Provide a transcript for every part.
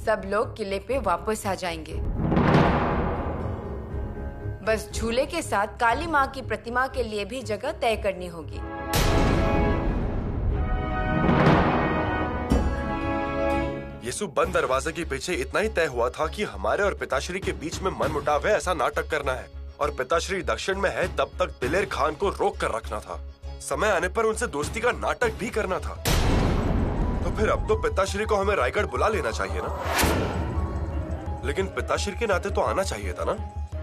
सब लोग किले पे वापस आ जाएंगे। बस झूले के साथ काली माँ की प्रतिमा के लिए भी जगह तय करनी होगी। यीशु बंद दरवाजे के पीछे इतना ही तय हुआ था कि हमारे और पिताश्री के बीच में मनमुटाव है, ऐसा नाटक करना है, और पिताश्री दक्षिण में है तब तक दिलेर खान को रोक कर रखना था। समय आने पर उनसे दोस्ती का नाटक भी करना था। तो फिर अब तो पिताश्री को हमें रायगढ़ बुला लेना चाहिए ना, लेकिन पिताश्री के नाते तो आना चाहिए था ना।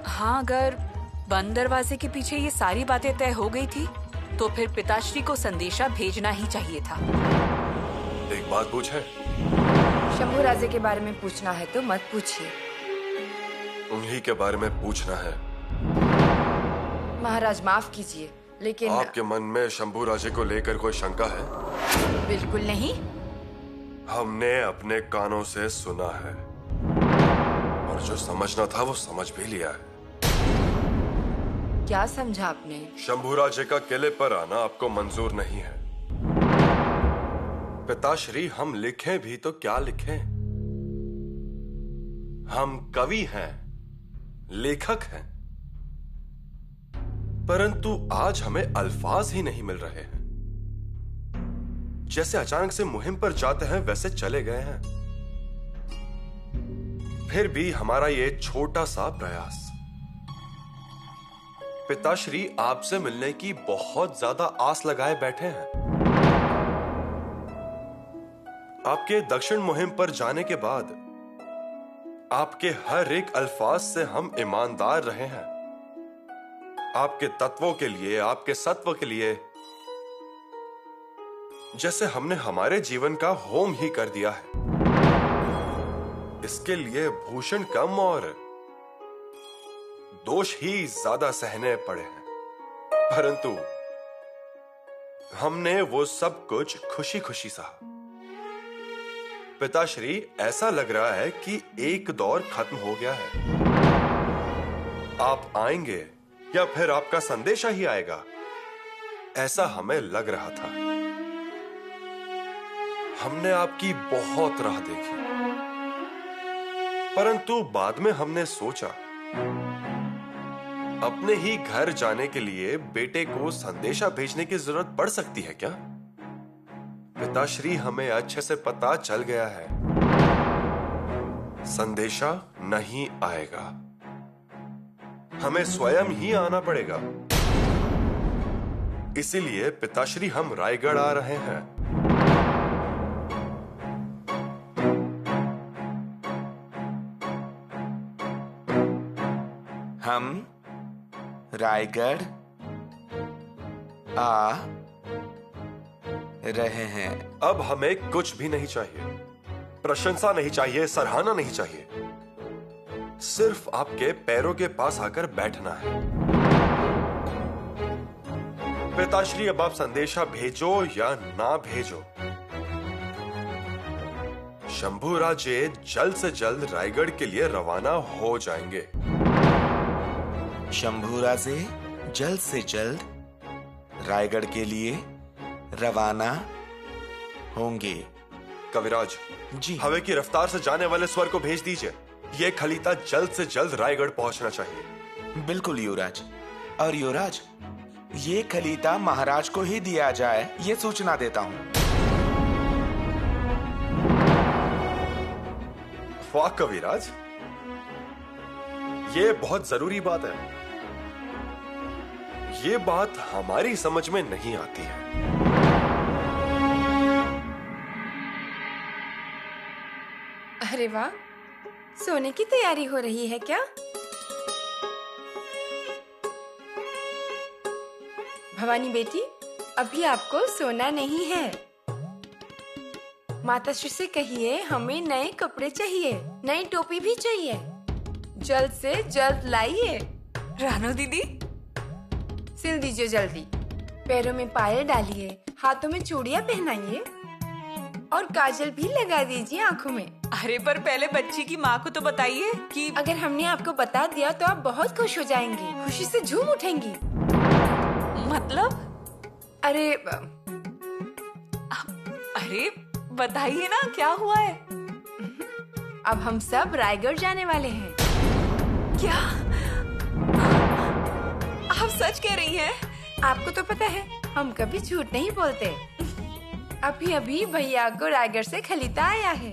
हाँ, अगर बंद दरवाजे के पीछे ये सारी बातें तय हो गई थी तो फिर पिताश्री को संदेशा भेजना ही चाहिए था। एक बात पूछे? शंभू राजे के बारे में पूछना है तो मत पूछिए। उन्हीं के बारे में पूछना है। महाराज माफ कीजिए, लेकिन आपके मन में शंभू राजे को लेकर कोई शंका है? बिल्कुल नहीं। हमने अपने कानों से सुना है और जो समझना था वो समझ भी लिया है। क्या समझा आपने? शंभू राजे का किले पर आना आपको मंजूर नहीं है। पिताश्री, हम लिखें भी तो क्या लिखें? हम कवि हैं, लेखक हैं, परंतु आज हमें अल्फाज ही नहीं मिल रहे हैं। जैसे अचानक से मुहिम पर जाते हैं वैसे चले गए हैं। फिर भी हमारा ये छोटा सा प्रयास। पिताश्री आपसे मिलने की बहुत ज्यादा आस लगाए बैठे हैं। आपके दक्षिण मुहिम पर जाने के बाद आपके हर एक अल्फाज से हम ईमानदार रहे हैं। आपके तत्वों के लिए, आपके सत्व के लिए, जैसे हमने हमारे जीवन का होम ही कर दिया है। इसके लिए भूषण कम और दोष ही ज्यादा सहने पड़े हैं, परंतु हमने वो सब कुछ खुशी खुशी सहा। पिताश्री, ऐसा लग रहा है कि एक दौर खत्म हो गया है। आप आएंगे या फिर आपका संदेशा ही आएगा, ऐसा हमें लग रहा था। हमने आपकी बहुत राह देखी, परंतु बाद में हमने सोचा अपने ही घर जाने के लिए बेटे को संदेशा भेजने की जरूरत पड़ सकती है क्या? पिताश्री, हमें अच्छे से पता चल गया है, संदेशा नहीं आएगा, हमें स्वयं ही आना पड़ेगा। इसीलिए पिताश्री, हम रायगढ़ आ रहे हैं। हम रायगढ़ आ रहे हैं। अब हमें कुछ भी नहीं चाहिए, प्रशंसा नहीं चाहिए, सराहना नहीं चाहिए, सिर्फ आपके पैरों के पास आकर बैठना है। पिताश्री, अब आप संदेशा भेजो या ना भेजो, शंभू राजे जल्द से जल्द रायगढ़ के लिए रवाना हो जाएंगे। शंभू राजे जल्द से जल्द रायगढ़ के लिए रवाना होंगे। कविराज जी, हवा की रफ्तार से जाने वाले स्वर को भेज दीजिए। ये खलीता जल्द से जल्द रायगढ़ पहुंचना चाहिए। बिल्कुल युवराज। और युवराज, ये खलीता महाराज को ही दिया जाए, ये सूचना देता हूं। वाह कविराज, ये बहुत जरूरी बात है। ये बात हमारी समझ में नहीं आती है। अरे वाह, सोने की तैयारी हो रही है क्या? भवानी बेटी, अभी आपको सोना नहीं है। माताश्री से कहिए हमें नए कपड़े चाहिए, नई टोपी भी चाहिए, जल्द से जल्द लाइए। रानो दीदी, सिल दीजिए जल्दी, पैरों में पायल डालिए, हाथों में चूड़ियां पहनाइए और काजल भी लगा दीजिए आंखों में। अरे पर पहले बच्ची की माँ को तो बताइए कि अगर हमने आपको बता दिया तो आप बहुत खुश हो जाएंगी, खुशी से झूम उठेंगी। मतलब? अरे बताइए ना, क्या हुआ है? अब हम सब रायगढ़ जाने वाले हैं। क्या आप सच कह रही हैं? आपको तो पता है हम कभी झूठ नहीं बोलते। अभी अभी भैया को रायगढ़ से खलीता आया है।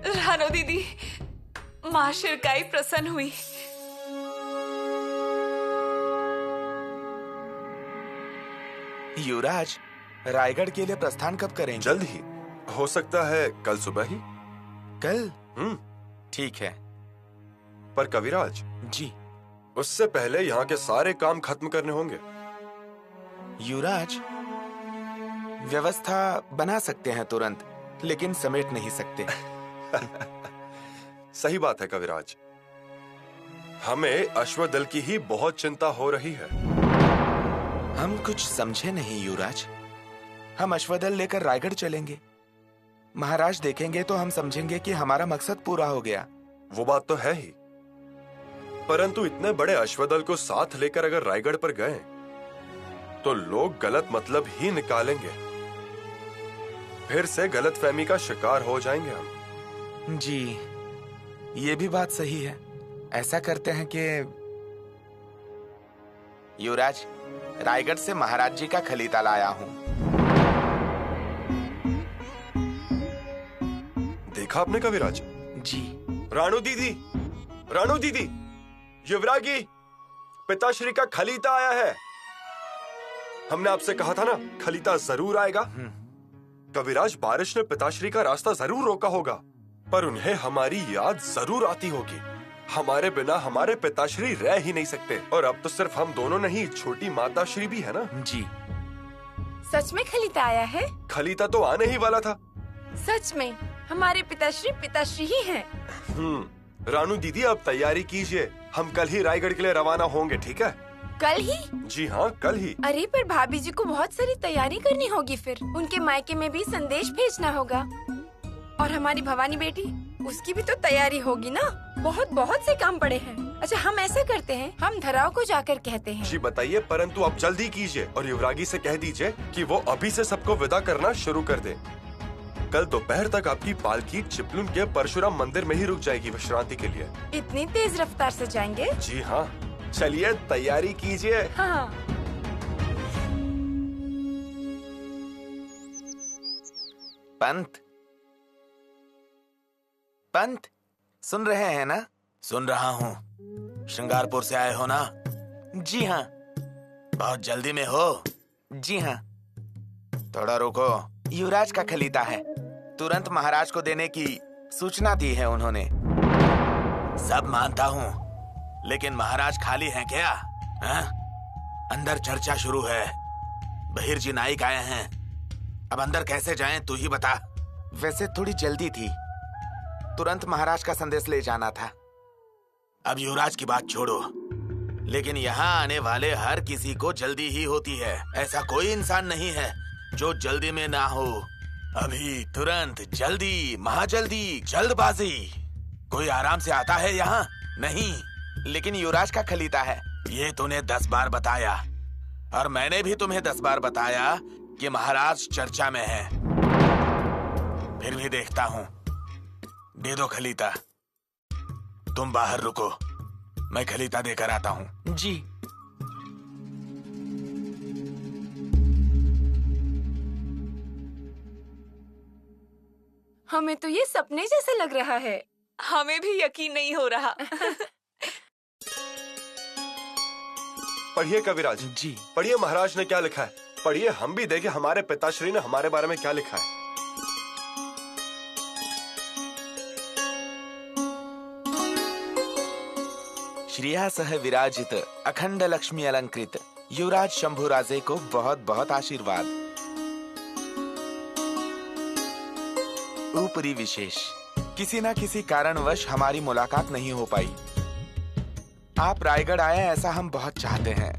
रानो दीदी, माँ शिरकाई प्रसन्न हुई। युवराज, रायगढ़ के लिए प्रस्थान कब करेंगे? जल्द ही, हो सकता है कल सुबह ही। कल? ठीक है। पर कविराज जी। उससे पहले यहाँ के सारे काम खत्म करने होंगे। युवराज, व्यवस्था बना सकते हैं तुरंत, लेकिन समेट नहीं सकते। सही बात है कविराज, हमें अश्वदल की ही बहुत चिंता हो रही है। हम कुछ समझे नहीं युवराज। हम अश्वदल लेकर रायगढ़ चलेंगे, महाराज देखेंगे तो हम समझेंगे कि हमारा मकसद पूरा हो गया। वो बात तो है ही, परंतु इतने बड़े अश्वदल को साथ लेकर अगर रायगढ़ पर गए तो लोग गलत मतलब ही निकालेंगे, फिर से गलतफहमी का शिकार हो जाएंगे हम। जी, ये भी बात सही है। ऐसा करते हैं कि युवराज, रायगढ़ से महाराज जी का खलीता लाया हूँ। देखा आपने कविराज? जी। रानू दीदी, रानू दीदी, युवरागी, पिताश्री का खलीता आया है। हमने आपसे कहा था ना, खलीता जरूर आएगा। कविराज, बारिश ने पिताश्री का रास्ता जरूर रोका होगा, पर उन्हें हमारी याद जरूर आती होगी। हमारे बिना हमारे पिताश्री रह ही नहीं सकते, और अब तो सिर्फ हम दोनों नहीं, छोटी माताश्री भी है ना। जी। सच में खलीता आया है? खलीता तो आने ही वाला था। सच में हमारे पिताश्री ही हैं। रानू दीदी, अब तैयारी कीजिए, हम कल ही रायगढ़ के लिए रवाना होंगे, ठीक है? कल ही? जी हाँ, कल ही। अरे पर भाभी जी को बहुत सारी तैयारी करनी होगी, फिर उनके मायके में भी संदेश भेजना होगा, और हमारी भवानी बेटी, उसकी भी तो तैयारी होगी ना। बहुत से काम पड़े हैं। अच्छा, हम ऐसा करते हैं, हम धराव को जाकर कहते हैं। जी बताइए, परंतु अब जल्दी कीजिए और युवरागी से कह दीजिए कि वो अभी से सबको विदा करना शुरू कर दे। कल दोपहर तक आपकी पालकी चिपलुन के परशुराम मंदिर में ही रुक जाएगी विश्रांति के लिए। इतनी तेज रफ्तार से जाएंगे? जी हाँ, चलिए तैयारी कीजिए। हाँ। पंत, पंत, सुन रहे हैं ना? सुन रहा हूँ। श्रृंगारपुर से आए हो ना? जी हाँ। बहुत जल्दी में हो? जी हाँ। थोड़ा रुको, युवराज का खलीता है, तुरंत महाराज को देने की सूचना दी है उन्होंने। सब मानता हूँ, लेकिन महाराज खाली हैं क्या? हा? अंदर चर्चा शुरू है। बहिर्जी नाइक आए हैं, अब अंदर कैसे जाएं तू ही बता। वैसे थोड़ी जल्दी थी, तुरंत महाराज का संदेश ले जाना था। अब युवराज की बात छोड़ो, लेकिन यहाँ आने वाले हर किसी को जल्दी ही होती है। ऐसा कोई इंसान नहीं है जो जल्दी में ना हो। अभी तुरंत, जल्दी, महाजल्दी, जल्दबाजी। कोई आराम से आता है यहाँ? नहीं। लेकिन युवराज का खलीता है, ये तूने 10 बार बताया, और मैंने भी तुम्हें 10 बार बताया कि महाराज चर्चा में है। फिर भी देखता हूँ। दे दो खलीता। तुम बाहर रुको, मैं खलीता देकर आता हूँ। जी। हमें तो ये सपने जैसा लग रहा है। हमें भी यकीन नहीं हो रहा। पढ़िए कविराज जी। पढ़िए, महाराज ने क्या लिखा है। पढ़िए, हम भी देखें हमारे पिताश्री ने हमारे बारे में क्या लिखा है। श्रिया सह विराजित अखंड लक्ष्मी अलंकृत युवराज शंभुराजे को बहुत बहुत आशीर्वाद। ऊपरी विशेष, किसी न किसी कारणवश हमारी मुलाकात नहीं हो पाई। आप रायगढ़ आए ऐसा हम बहुत चाहते हैं,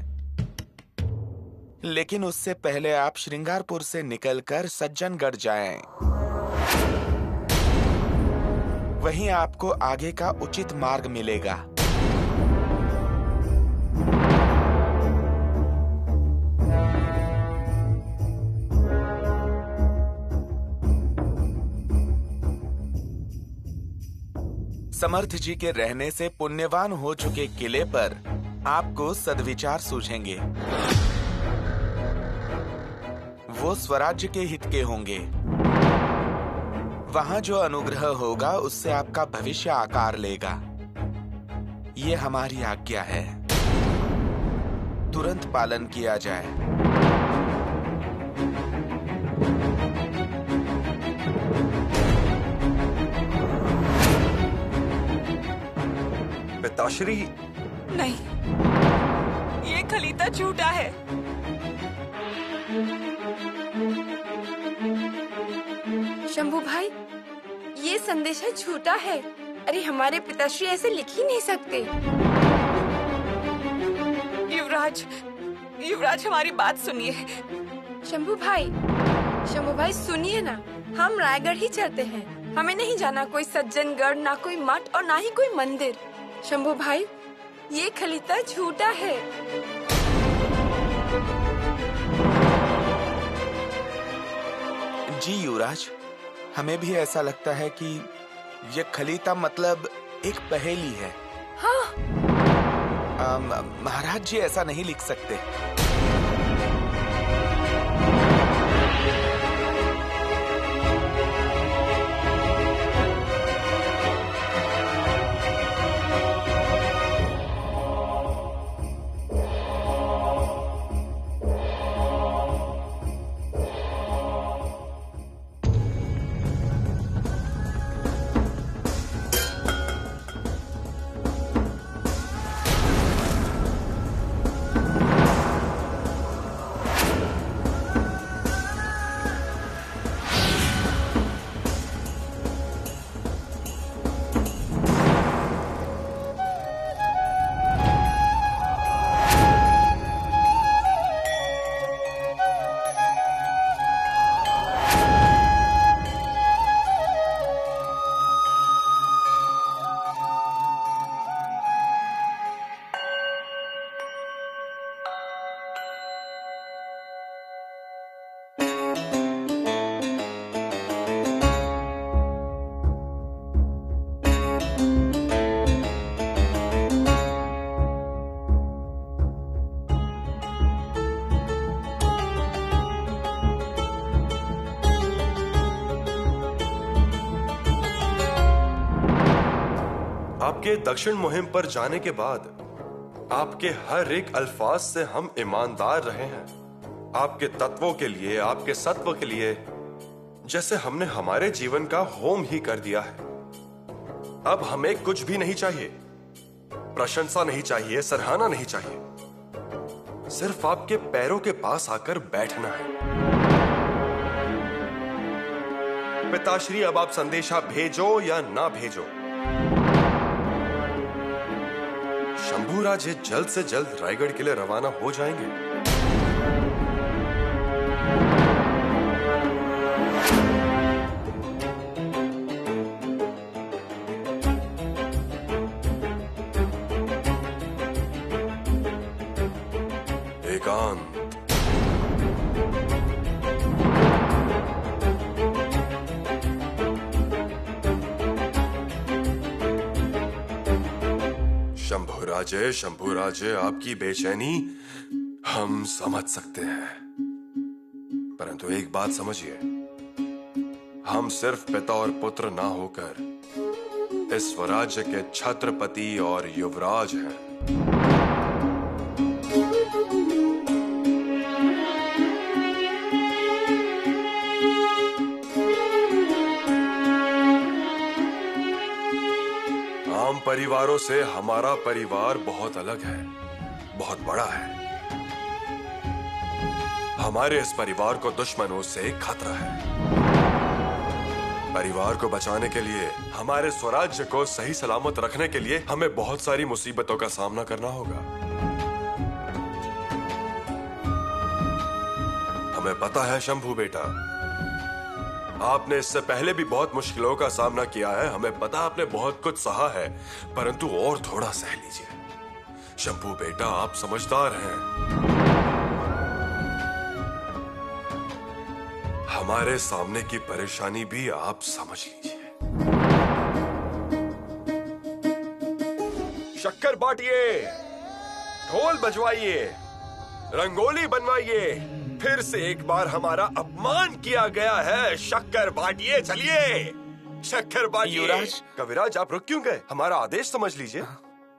लेकिन उससे पहले आप श्रृंगारपुर से निकलकर सज्जनगढ़ जाएं। वहीं आपको आगे का उचित मार्ग मिलेगा। समर्थ जी के रहने से पुण्यवान हो चुके किले पर आपको सद्विचार सूझेंगे। वो स्वराज्य के हित के होंगे। वहां जो अनुग्रह होगा उससे आपका भविष्य आकार लेगा। ये हमारी आज्ञा है, तुरंत पालन किया जाए। पिताश्री, नहीं, ये खलीता झूठा है। शंभू भाई, ये संदेशा झूठा है। अरे हमारे पिताश्री ऐसे लिख ही नहीं सकते। युवराज, युवराज हमारी बात सुनिए। शंभू भाई सुनिए ना, हम रायगढ़ ही चलते हैं। हमें नहीं जाना कोई सज्जनगढ़, ना कोई मठ और ना ही कोई मंदिर। शंभू भाई, ये खलीता झूठा है। जी युवराज, हमें भी ऐसा लगता है कि ये खलीता मतलब एक पहेली है। हाँ। महाराज जी ऐसा नहीं लिख सकते। आपके दक्षिण मुहिम पर जाने के बाद आपके हर एक अल्फाज से हम ईमानदार रहे हैं। आपके तत्वों के लिए, आपके सत्व के लिए, जैसे हमने हमारे जीवन का होम ही कर दिया है। अब हमें कुछ भी नहीं चाहिए, प्रशंसा नहीं चाहिए, सराहना नहीं चाहिए। सिर्फ आपके पैरों के पास आकर बैठना है। पिताश्री, अब आप संदेशा भेजो या ना भेजो, शंभूराज जल्द से जल्द रायगढ़ के लिए रवाना हो जाएंगे। एकांत। शंभूराजे, आपकी बेचैनी हम समझ सकते हैं, परंतु एक बात समझिए, हम सिर्फ पिता और पुत्र ना होकर इस स्वराज्य के छत्रपति और युवराज हैं। आम परिवारों से हमारा परिवार बहुत अलग है, बहुत बड़ा है। हमारे इस परिवार को दुश्मनों से खतरा है। परिवार को बचाने के लिए, हमारे स्वराज्य को सही सलामत रखने के लिए हमें बहुत सारी मुसीबतों का सामना करना होगा। हमें पता है शंभू बेटा, आपने इससे पहले भी बहुत मुश्किलों का सामना किया है। हमें पता आपने बहुत कुछ सहा है, परंतु और थोड़ा सह लीजिए। शंभू बेटा, आप समझदार हैं। हमारे सामने की परेशानी भी आप समझ लीजिए। शक्कर बांटिए, ढोल बजवाइए, रंगोली बनवाइए। फिर से एक बार हमारा अपमान किया गया है। शक्कर बांटिए, चलिए शक्कर बांटिए। युवराज। कविराज, आप रुक क्यों गए? हमारा आदेश समझ लीजिए।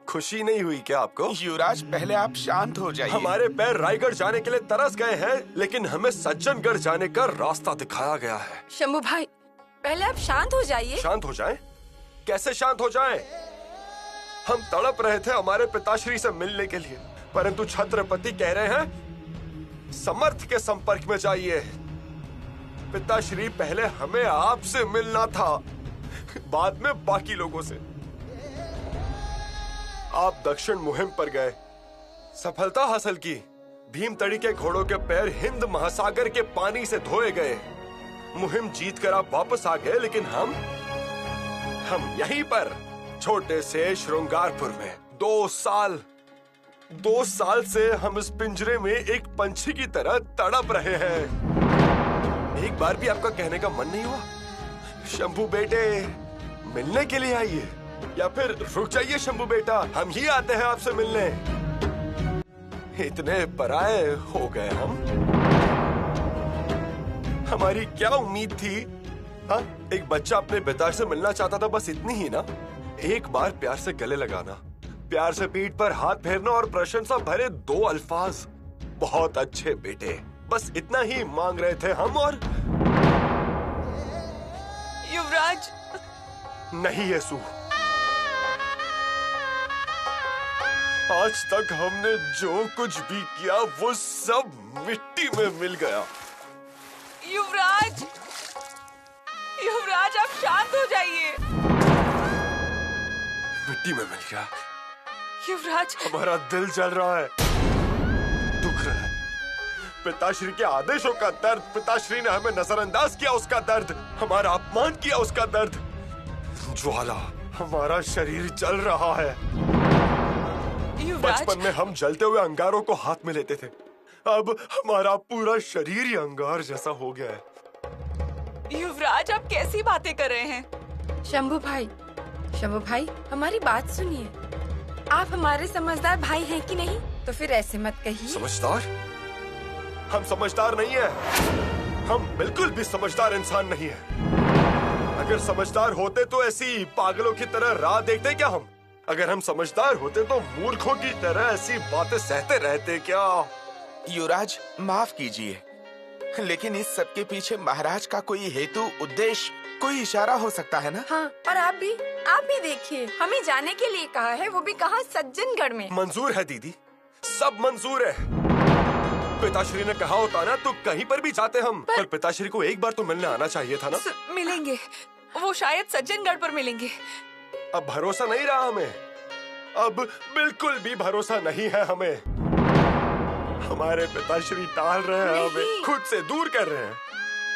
खुशी नहीं हुई क्या आपको? युवराज, पहले आप शांत हो जाइए। हमारे पैर रायगढ़ जाने के लिए तरस गए हैं, लेकिन हमें सज्जनगढ़ जाने का रास्ता दिखाया गया है। शंभू भाई, पहले आप शांत हो जाइए। शांत हो जाएं? कैसे शांत हो जाएं? हम तड़प रहे थे हमारे पिताश्री से मिलने के लिए, परंतु छत्रपति कह रहे हैं समर्थ के संपर्क में जाइए। पिताश्री, पहले हमें आपसे मिलना था, बाद में बाकी लोगों से। आप दक्षिण मुहिम पर गए, सफलता हासिल की। भीमतड़ी के घोड़ों के पैर हिंद महासागर के पानी से धोए गए। मुहिम जीत कर आप वापस आ गए, लेकिन हम यहीं पर छोटे से श्रृंगारपुर में 2 साल से हम इस पिंजरे में एक पंछी की तरह तड़प रहे हैं। एक बार भी आपका कहने का मन नहीं हुआ, शंभू बेटे मिलने के लिए आइए? या फिर रुक जाइए शंभू बेटा, हम ही आते हैं आपसे मिलने। इतने पराये हो गए हम। हमारी क्या उम्मीद थी? हाँ, एक बच्चा अपने पिता से मिलना चाहता था, बस इतनी ही ना। एक बार प्यार से गले लगाना, प्यार से पीठ पर हाथ फेरना और प्रशंसा भरे 2 अल्फाज, बहुत अच्छे बेटे, बस इतना ही मांग रहे थे हम। और युवराज। नहीं येसु, आज तक हमने जो कुछ भी किया वो सब मिट्टी में मिल गया। युवराज, युवराज आप शांत हो जाइए। मिट्टी में मिल गया। युवराज, हमारा दिल जल रहा है, दुख रहा है। पिताश्री के आदेशों का दर्द, पिताश्री ने हमें नजरअंदाज किया उसका दर्द, हमारा अपमान किया उसका दर्द। ज्वाला, हमारा शरीर जल रहा है। बचपन में हम जलते हुए अंगारों को हाथ में लेते थे, अब हमारा पूरा शरीर ही अंगार जैसा हो गया है। युवराज, आप कैसी बातें कर रहे हैं? शंभू भाई, हमारी बात सुनिए। आप हमारे समझदार भाई हैं कि नहीं? तो फिर ऐसे मत कहिए। समझदार? हम समझदार नहीं है। हम बिल्कुल भी समझदार इंसान नहीं है। अगर समझदार होते तो ऐसी पागलों की तरह राह देखते क्या हम? अगर हम समझदार होते तो मूर्खों की तरह ऐसी बातें सहते रहते क्या? युवराज, माफ कीजिए, लेकिन इस सब के पीछे महाराज का कोई हेतु, उद्देश्य, कोई इशारा हो सकता है ना? हाँ, और आप भी देखिए, हमें जाने के लिए कहा है, वो भी कहा सज्जनगढ़ में। मंजूर है दीदी, सब मंजूर है। पिताश्री ने कहा होता ना तो कहीं पर भी जाते हम, पर पिताश्री को एक बार तो मिलने आना चाहिए था ना। मिलेंगे, वो शायद सज्जनगढ़ पर मिलेंगे। अब भरोसा नहीं रहा हमें, अब बिल्कुल भी भरोसा नहीं है हमें। हमारे पिताश्री टाल रहे हैं, हमें खुद से दूर कर रहे हैं।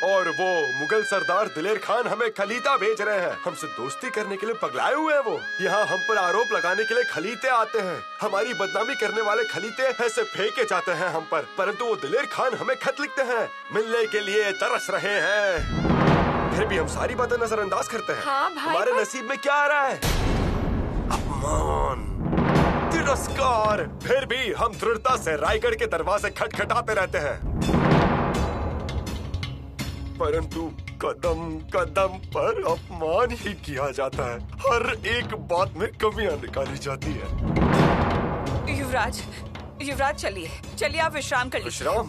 और वो मुगल सरदार दिलेर खान हमें खलीता भेज रहे हैं, हमसे दोस्ती करने के लिए पगलाए हुए हैं वो। यहाँ हम पर आरोप लगाने के लिए खलीते आते हैं, हमारी बदनामी करने वाले खलीते ऐसे फेंके जाते हैं हम पर, परंतु वो दिलेर खान हमें खत लिखते हैं, मिलने के लिए तरस रहे हैं। फिर भी हम सारी बातें नजरअंदाज करते हैं। हाँ भाई, हमारे नसीब में क्या आ रहा है? अपमान, तिरस्कार। फिर भी हम दृढ़ता से रायगढ़ के दरवाजे खटखटाते रहते हैं, परंतु कदम कदम पर अपमान ही किया जाता है। हर एक बात में कमियां निकाली जाती है। युवराज चलिए आप विश्राम कर लीजिए। विश्राम?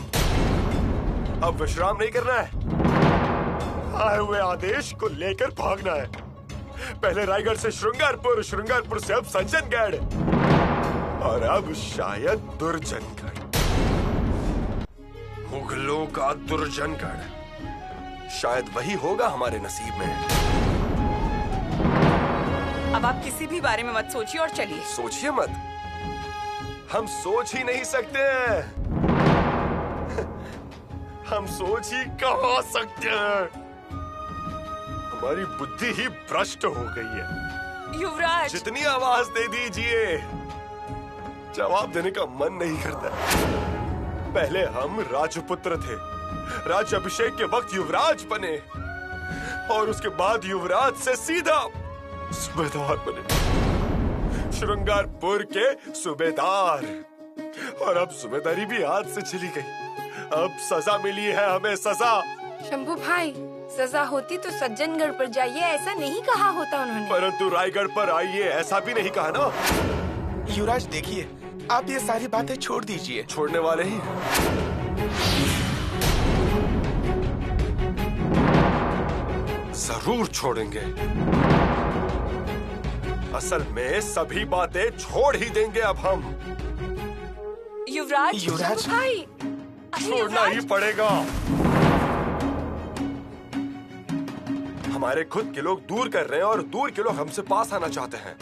अब विश्राम नहीं करना है, आए हुए आदेश को लेकर भागना है। पहले रायगढ़ से श्रृंगारपुर, श्रृंगारपुर से अब सज्जनगढ़, और अब शायद दुर्जनगढ़, मुगलों का दुर्जनगढ़। शायद वही होगा हमारे नसीब में। अब आप किसी भी बारे में मत सोचिए और चलिए। सोचिए मत, हम सोच ही नहीं सकते हैं। हम सोच ही कहाँ सकते हैं, हमारी बुद्धि ही भ्रष्ट हो गई है। युवराज, जितनी आवाज दे दीजिए, जवाब देने का मन नहीं करता। पहले हम राजपुत्र थे, राज्य अभिषेक के वक्त युवराज बने, और उसके बाद युवराज से सीधा सूबेदार बने। श्रृंगारपुर के सूबेदार। और अब सूबेदारी भी हाथ से चली गई। अब सजा मिली है हमें, सजा। शंभू भाई, सजा होती तो सज्जनगढ़ पर जाइए ऐसा नहीं कहा होता उन्होंने। परंतु रायगढ़ पर आइए ऐसा भी नहीं कहा ना। युवराज देखिए, आप ये सारी बातें छोड़ दीजिए। छोड़ने वाले ही हैं। जरूर छोड़ेंगे। असल में सभी बातें छोड़ ही देंगे अब हम। युवराज, युवराज भाई, छोड़ना ही पड़ेगा। हमारे खुद के लोग दूर कर रहे हैं और दूर के लोग हमसे पास आना चाहते हैं।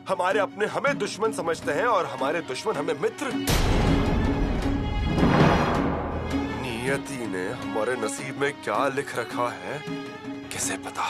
हमारे अपने हमें दुश्मन समझते हैं और हमारे दुश्मन हमें मित्र। नियति ने हमारे नसीब में क्या लिख रखा है किसे पता।